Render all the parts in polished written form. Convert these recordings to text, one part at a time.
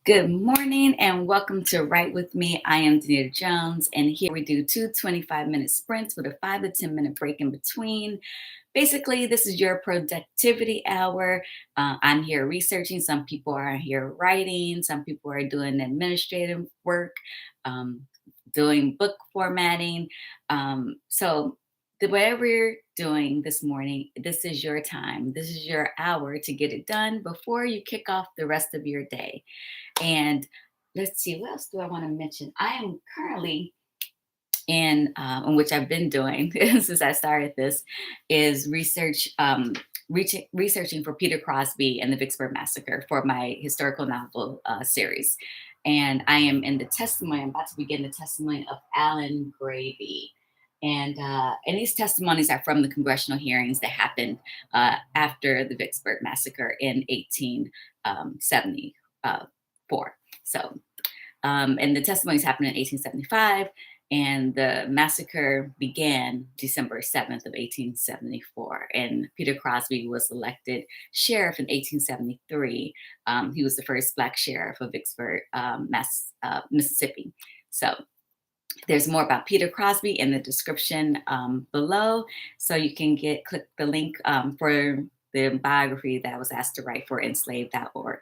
Good morning and welcome to Write With Me. I am Danita Jones, and here we do two 25-minute sprints with a 5 to 10 minute break in between. Basically, this is your productivity hour. I'm here researching. Some people are here writing. Some people are doing administrative work, um, doing book formatting. Whatever you're doing this morning, this is your time. This is your hour to get it done before you kick off the rest of your day. And let's see, what else do I want to mention? I am currently in which I've been doing since I started this, is researching for Peter Crosby and the Vicksburg Massacre for my historical novel series. And I am in the testimony. I'm about to begin the testimony of Alan Gravy. And these testimonies are from the congressional hearings that happened after the Vicksburg Massacre in 1874. And the testimonies happened in 1875, and the massacre began December 7th of 1874. And Peter Crosby was elected sheriff in 1873. He was the first Black sheriff of Vicksburg, Mississippi. So there's more about Peter Crosby in the description below. So you can click the link for the biography that I was asked to write for enslaved.org.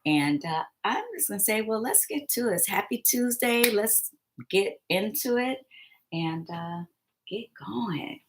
And I'm just going to say, well, let's get to it. Happy Tuesday. Let's get into it and get going.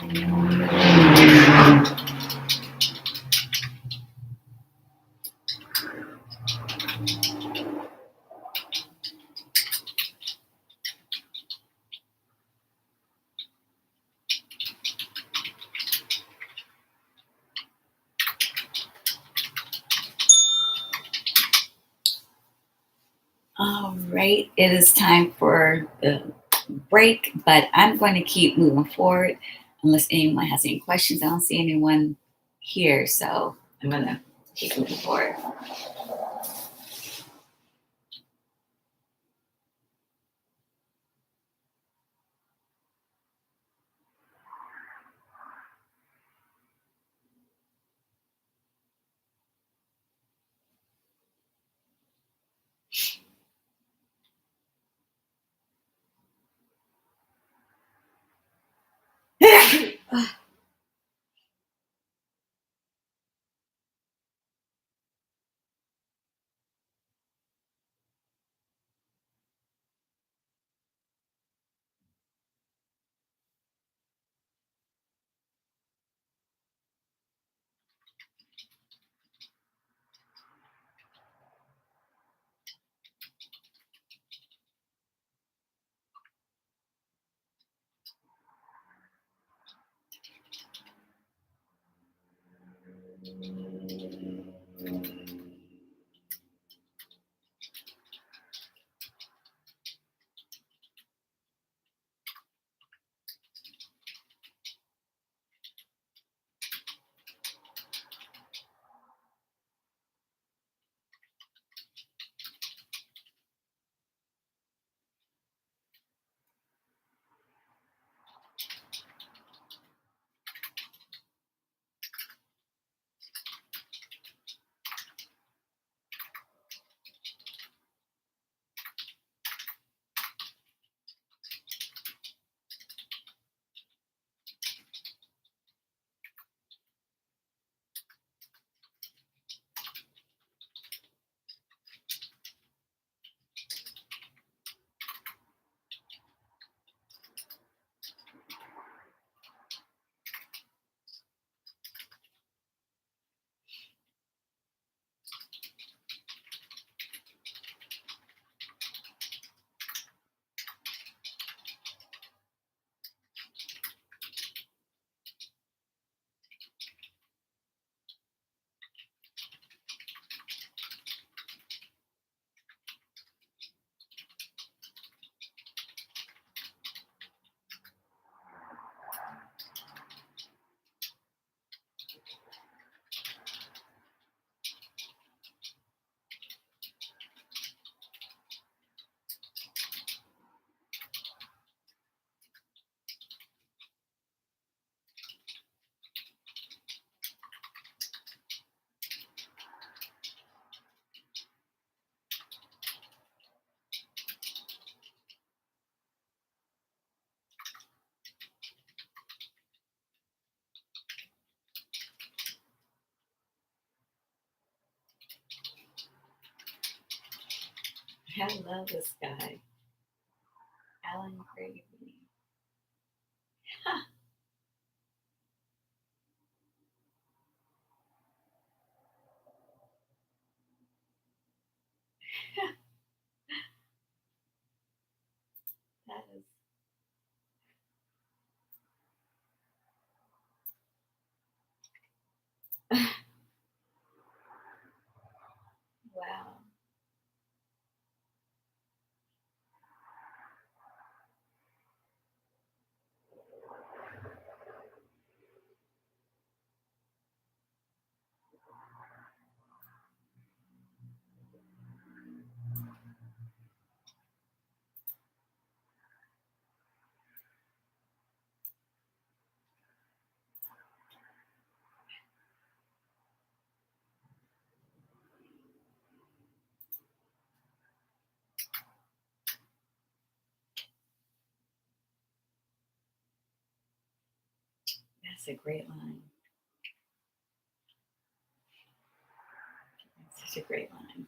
All right, it is time for the break, but I'm going to keep moving forward unless anyone has any questions. I don't see anyone here, so I'm going to keep moving forward. I love this guy, Alan Gravy. That is wow. That's a great line. That's such a great line.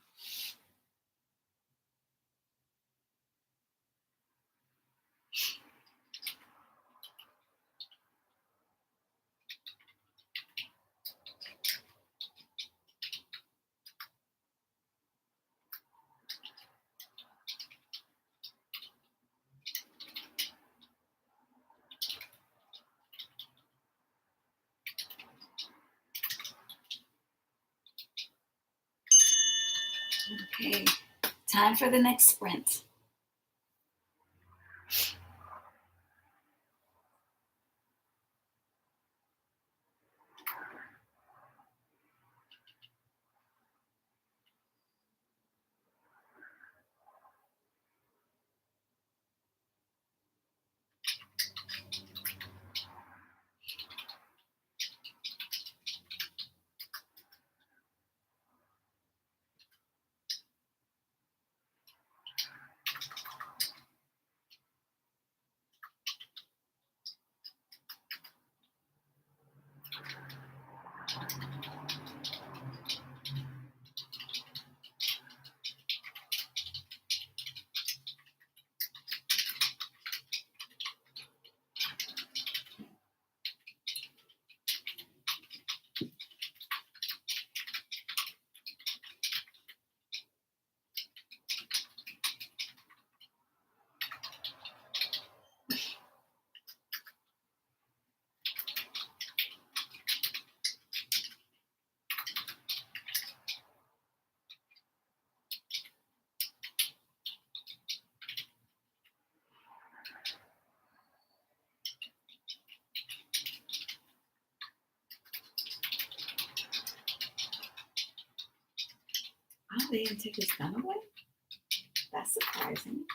Okay, time for the next sprint. Oh, they didn't take his gun away? That's surprising.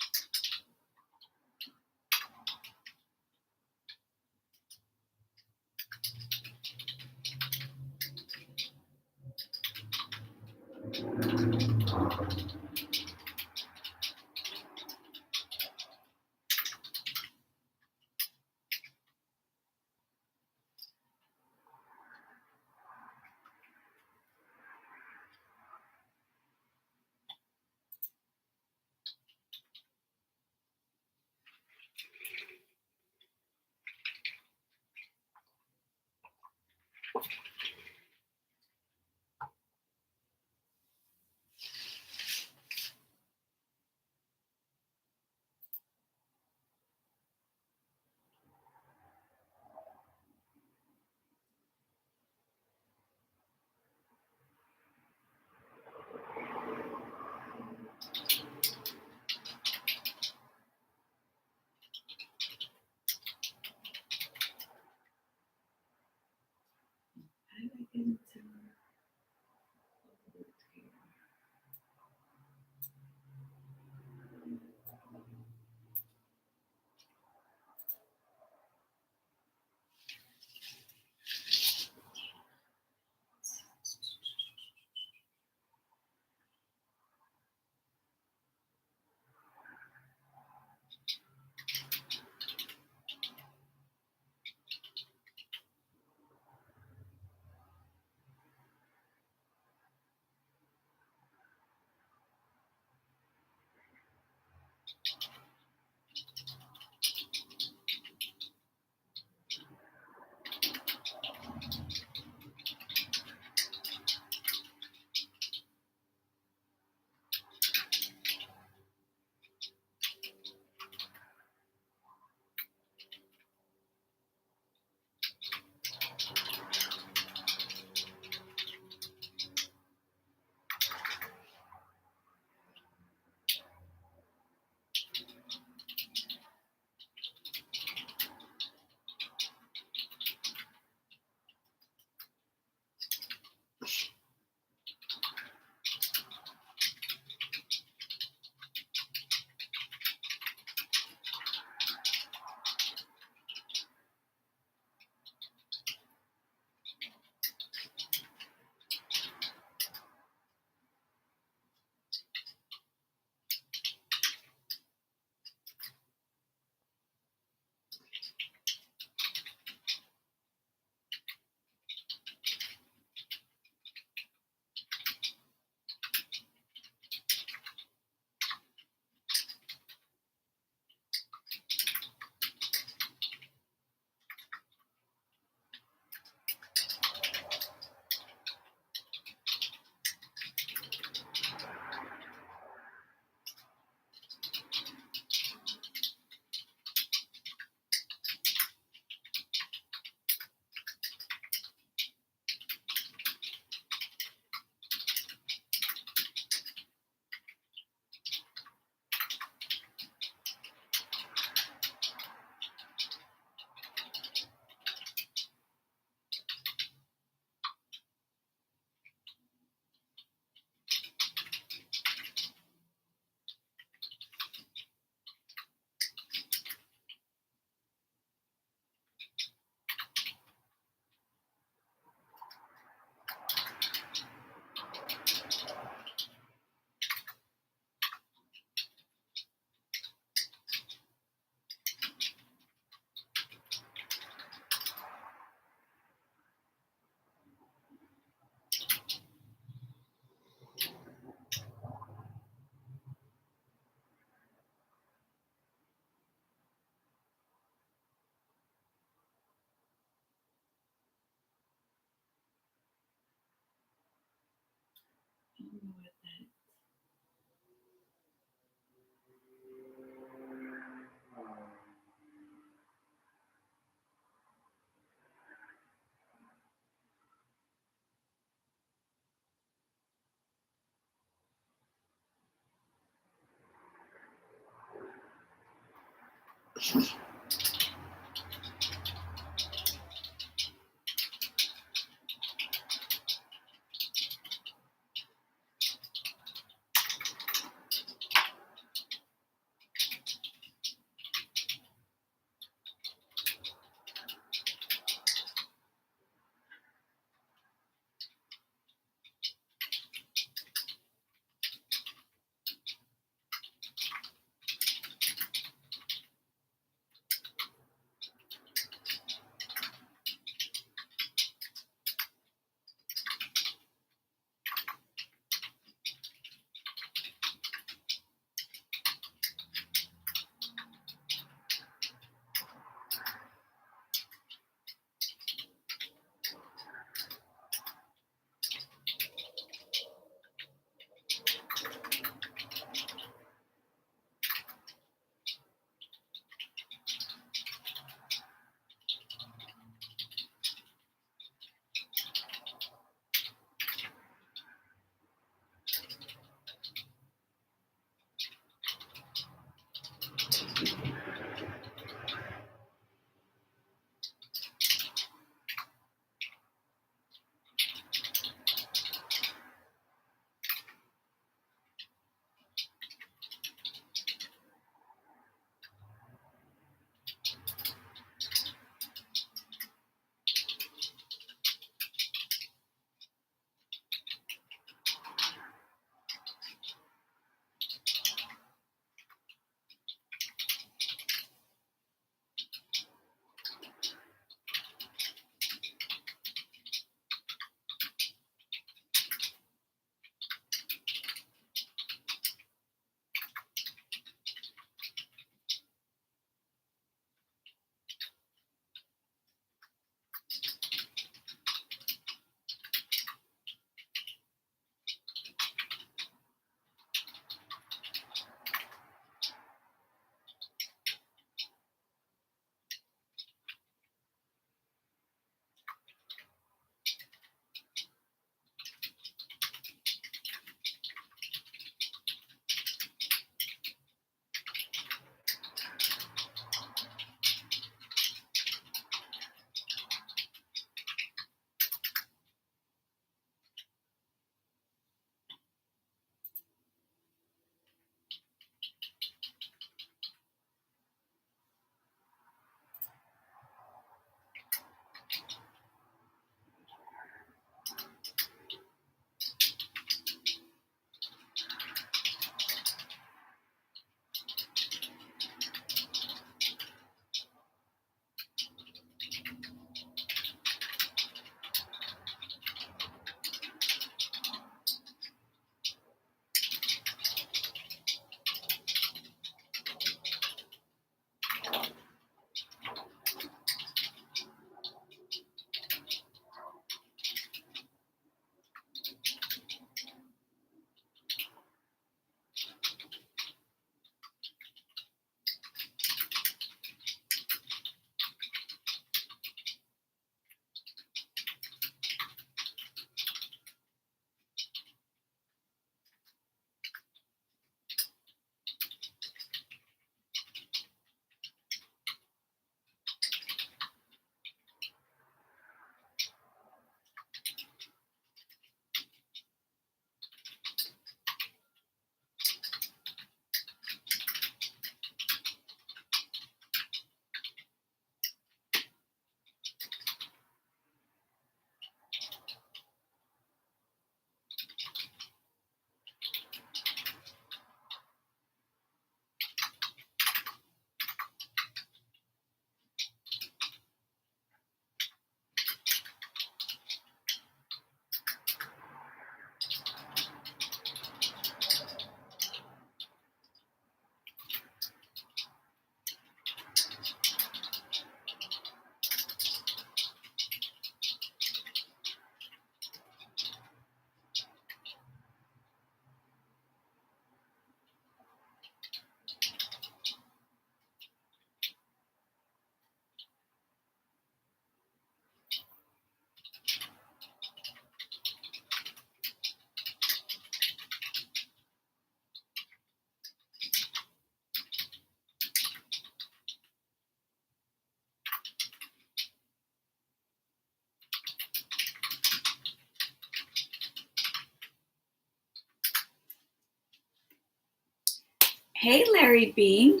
Hey, Larry B.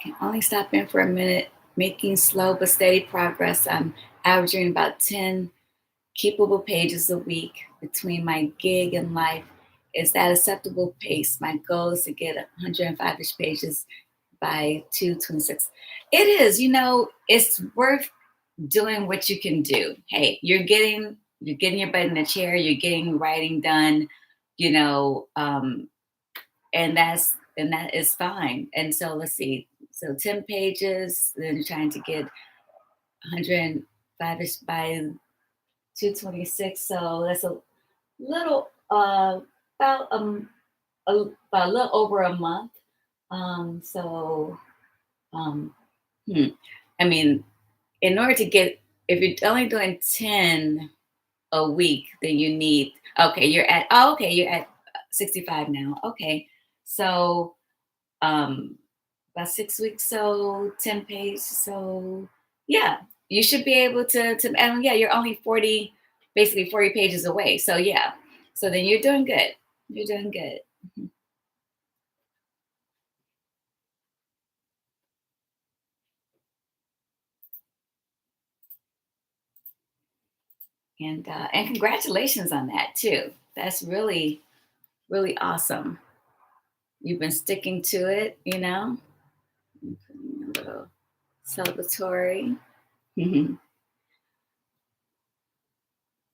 Can only stop in for a minute, making slow but steady progress. I'm averaging about 10 keepable pages a week between my gig and life. Is that acceptable pace? My goal is to get 105-ish pages by 226. It is, it's worth doing what you can do. Hey, you're getting your butt in the chair, you're getting writing done, you know, and that is fine. And so let's see. So 10 pages, then you're trying to get 105-ish by 226. So that's a little about about a little over a month. So um hmm. I mean, in order to get, if you're only doing 10 a week, then you need, okay, you're at 65 now. Okay. So um about 6 weeks, so 10 pages. So yeah, you should be able to and yeah, you're only 40, basically 40 pages away. So yeah. So then you're doing good. You're doing good. Mhm. And congratulations on that too. That's really, really awesome. You've been sticking to it, you know? A little celebratory. Mhm.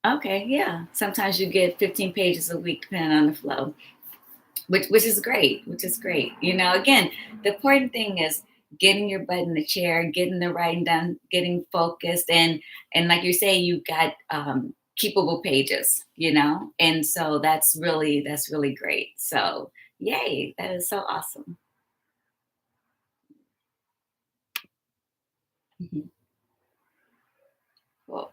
Okay, yeah. Sometimes you get 15 pages a week, depending on the flow, which is great. Which is great. Again, the important thing is getting your butt in the chair, getting the writing done, getting focused, and like you say, you got keepable pages. And so that's really great. So yay, that is so awesome. Mhm. Cool.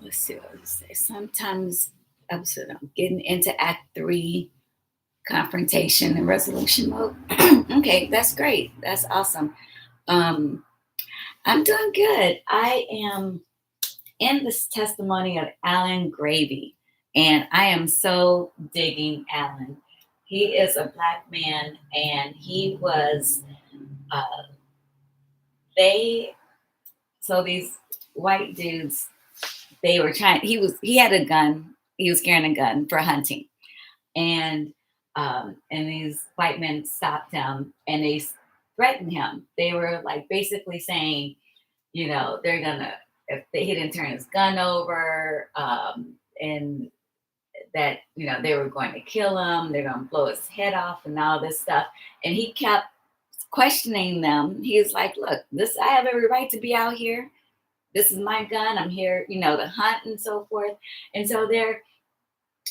let's see what I would say. Sometimes I'm getting into Act 3, confrontation and resolution mode. Okay, that's great. That's awesome. Um, I'm doing good. I am in this testimony of Alan Gravy, and I am so digging Alan. He is a black man, and he was, uh, they, so these white dudes, they were trying, he had a gun, he was carrying a gun for hunting. And these white men stopped him and they threatened him. They were like basically saying, they're gonna, if he didn't turn his gun over, and that they were going to kill him, they're going to blow his head off and all this stuff. And he kept questioning them. He was like, look, this, I have every right to be out here. This is my gun, I'm here, to hunt and so forth. And so they're,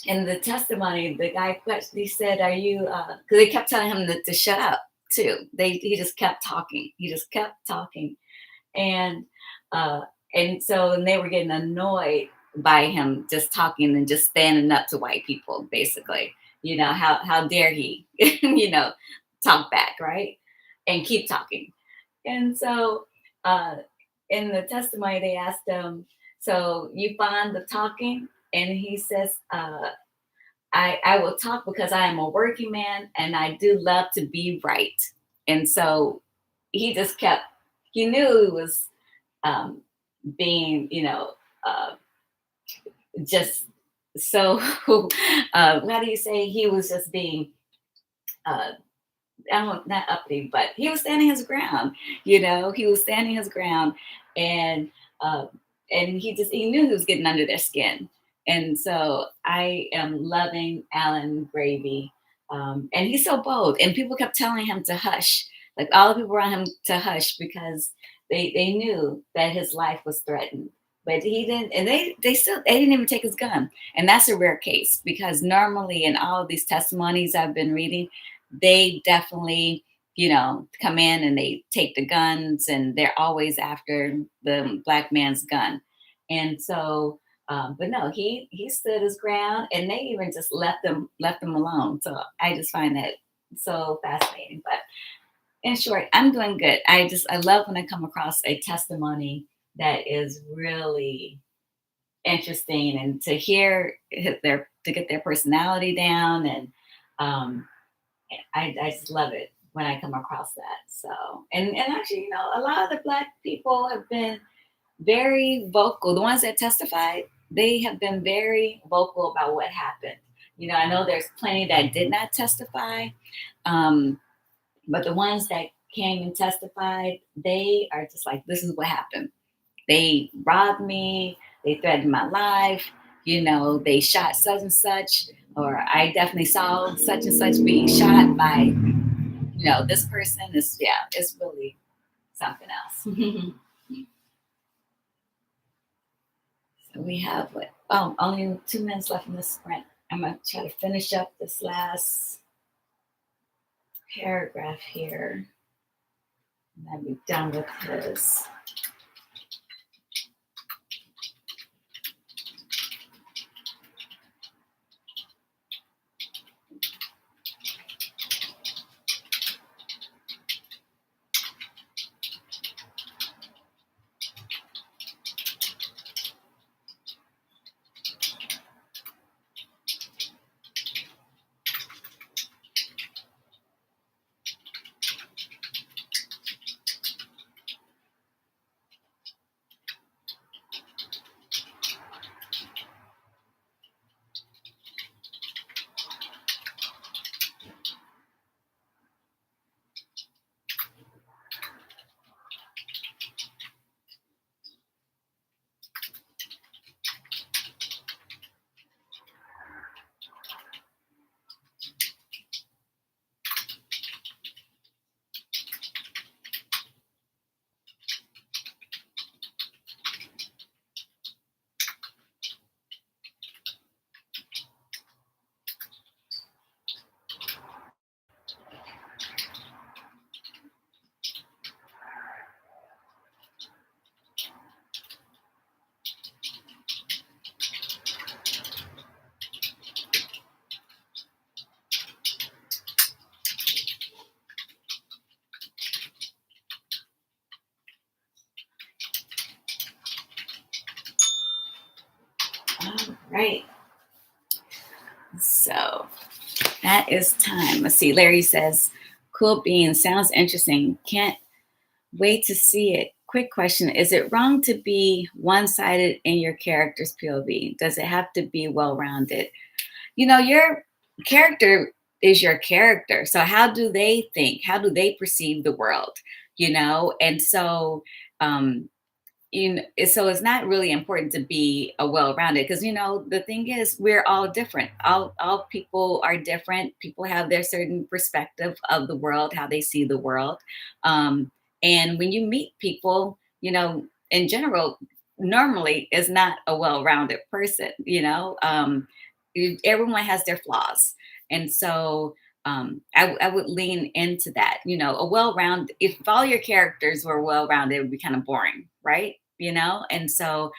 in the testimony, the guy questioned, he said, are you, because they kept telling him to shut up too. He just kept talking. He just kept talking. And uh, and they were getting annoyed by him just talking and just standing up to white people, basically. How dare he, talk back, right? And keep talking. And so uh, in the testimony, they asked him, so you fond of talking? And he says, I will talk because I am a working man and I do love to be right. And so he just kept, he knew he was being, uh, just so, how do you say, he was just being, uh, I don't, not uppity, but he was standing his ground, he was standing his ground. And, uh, and he knew he was getting under their skin. And so I am loving Alan Gravy. And he's so bold. And people kept telling him to hush, like all the people around him to hush because they knew that his life was threatened. But he didn't, and they didn't even take his gun. And that's a rare case because normally in all of these testimonies I've been reading, they definitely, come in and they take the guns and they're always after the black man's gun. And so, but no, he stood his ground and they even just left him alone. So I just find that so fascinating. But in short, I'm doing good. I love when I come across a testimony that is really interesting and to hear to get their personality down. And um, I just love it when I come across that. So, and actually, a lot of the black people have been very vocal. The ones that testified, they have been very vocal about what happened. I know there's plenty that did not testify, um, but the ones that came and testified, they are just like, this is what happened. They robbed me. They threatened my life. They shot such and such, or I definitely saw such and such being shot by, this person. Is yeah, it's really something else. So we have what? Oh, only 2 minutes left in this sprint. I'm gonna try to finish up this last paragraph here, and I'll be done with this. All right. So that is time. Let's see. Larry says, cool beans. Sounds interesting. Can't wait to see it. Quick question. Is it wrong to be one sided in your character's POV? Does it have to be well rounded? Your character is your character. So how do they think? How do they perceive the world? And so, um, so it's not really important to be a well-rounded, because the thing is, we're all different. All people are different. People have their certain perspective of the world, how they see the world. And when you meet people, in general, normally is not a well-rounded person. Everyone has their flaws. And so, I would lean into that. A well-rounded, if all your characters were well-rounded, it would be kind of boring, right? And so,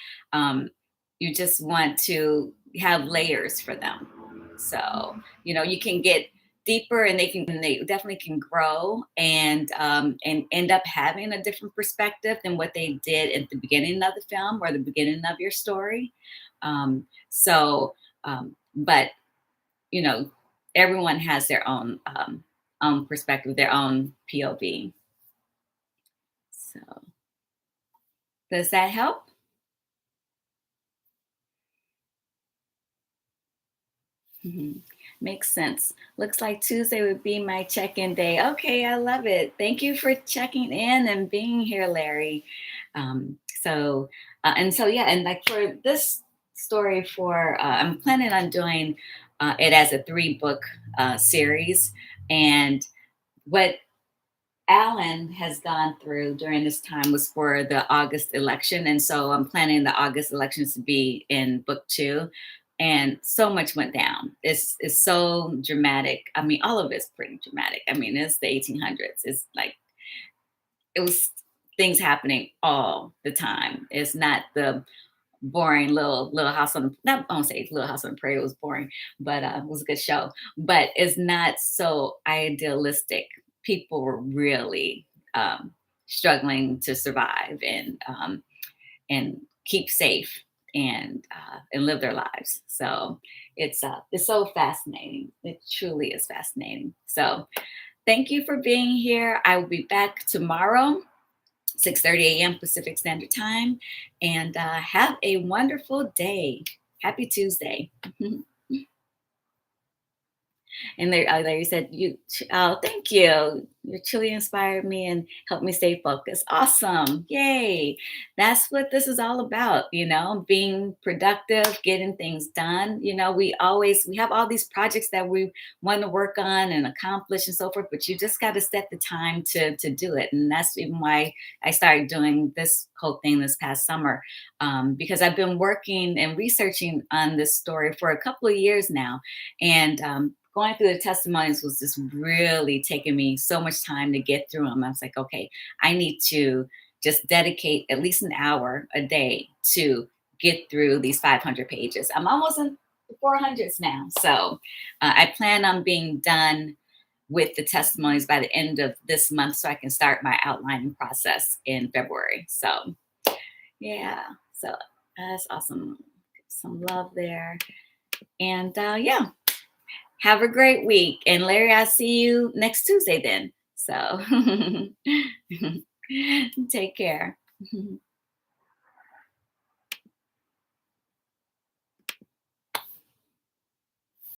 you just want to have layers for them. So, you can get deeper, and they definitely can grow, and end up having a different perspective than what they did at the beginning of the film or the beginning of your story. So, but you know, everyone has their own perspective, their own POV. So, does that help? Mhm. Makes sense. Looks like Tuesday would be my check-in day. Okay, I love it. Thank you for checking in and being here, Larry. Yeah, and like for this story, I'm planning on doing it as a three-book series, and what Alan has gone through during this time was for the August election. And so I'm planning the August elections to be in book two. And so much went down. It's so dramatic. I mean, all of it's pretty dramatic. I mean, it's the 1800s. It's like it was things happening all the time. It's not the boring little house on, not I won't say Little House on the Prairie was boring, but it was a good show. But it's not so idealistic. People were really struggling to survive, and keep safe, and live their lives. So it's so fascinating. It truly is fascinating. So thank you for being here. I will be back tomorrow, 6:30 a.m. Pacific Standard Time. And have a wonderful day. Happy Tuesday. And Larry said, oh, thank you. You truly inspired me and helped me stay focused. Awesome. Yay. That's what this is all about, being productive, getting things done. We have all these projects that we want to work on and accomplish and so forth, but you just got to set the time to do it. And that's even why I started doing this whole thing this past summer, because I've been working and researching on this story for a couple of years now. And going through the testimonies was just really taking me so much time to get through them. I was like, okay, I need to just dedicate at least an hour a day to get through these 500 pages. I'm almost in the 400s now. So I plan on being done with the testimonies by the end of this month, so I can start my outlining process in February. So yeah, so that's awesome. Some love there. And yeah, have a great week. And Larry, I'll see you next Tuesday then. So take care.